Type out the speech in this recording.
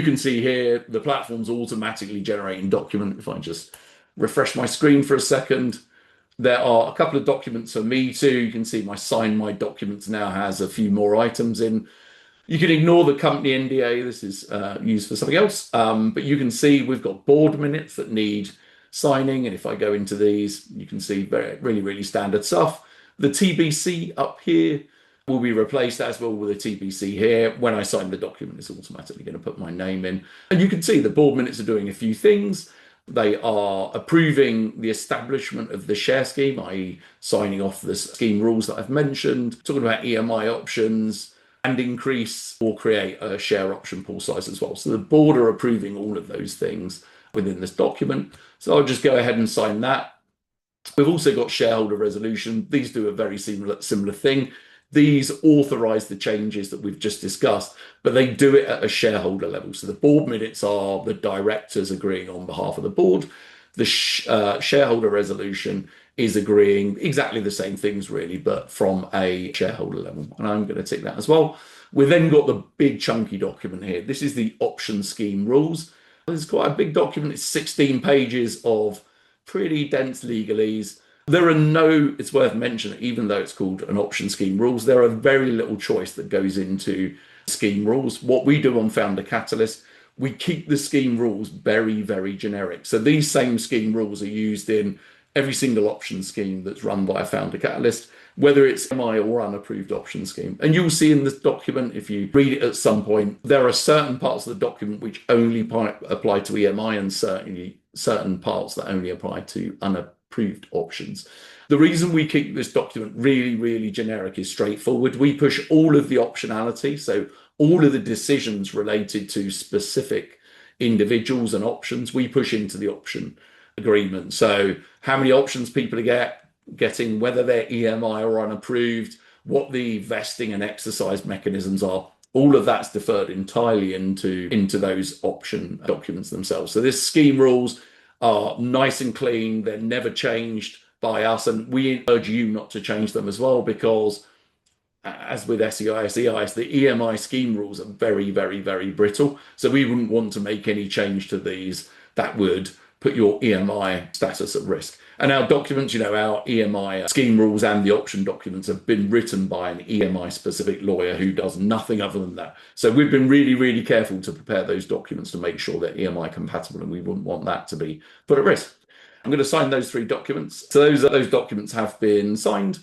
can see here, the platform's automatically generating document. If I just refresh my screen for a second, there are a couple of documents for me too. You can see my Sign My Documents now has a few more items in. You can ignore the company NDA. This is used for something else. But you can see we've got board minutes that need signing. And if I go into these, you can see really standard stuff. The TBC up here will be replaced, as well with the TBC here. When I sign the document, it's automatically going to put my name in. And you can see the board minutes are doing a few things. They are approving the establishment of the share scheme, i.e. signing off the scheme rules that I've mentioned, talking about EMI options, and increase or create a share option pool size as well. So the board are approving all of those things within this document. So I'll just go ahead and sign that. We've also got shareholder resolution. These do a very similar thing. These authorize the changes that we've just discussed, but they do it at a shareholder level. So the board minutes are the directors agreeing on behalf of the board. The shareholder resolution is agreeing exactly the same things really, but from a shareholder level. And I'm going to tick that as well. We've then got the big chunky document here. This is the option scheme rules. It's quite a big document. It's 16 pages of pretty dense legalese. There are no, it's worth mentioning, even though it's called an option scheme rules, there are very little choice that goes into scheme rules. What we do on Founder Catalyst, we keep the scheme rules very generic. So these same scheme rules are used in every single option scheme that's run by a Founder Catalyst, whether it's MI or unapproved option scheme. And you'll see in this document, if you read it at some point, there are certain parts of the document which only apply to EMI and certainly certain parts that only apply to unapproved options. The reason we keep this document really generic is straightforward. We push all of the optionality, so all of the decisions related to specific individuals and options, we push into the option agreement. So how many options people are getting, whether they're EMI or unapproved, what the vesting and exercise mechanisms are, all of that's deferred entirely into those option documents themselves. So this scheme rules are nice and clean. They're never changed by us, and we urge you not to change them as well, because as with SEIS, EIS, the EMI scheme rules are very brittle. So we wouldn't want to make any change to these that would put your EMI status at risk. And our documents, our EMI scheme rules and the option documents have been written by an EMI specific lawyer who does nothing other than that. So we've been really careful to prepare those documents to make sure they're EMI compatible, and we wouldn't want that to be put at risk. I'm going to sign those 3 documents. So those documents have been signed.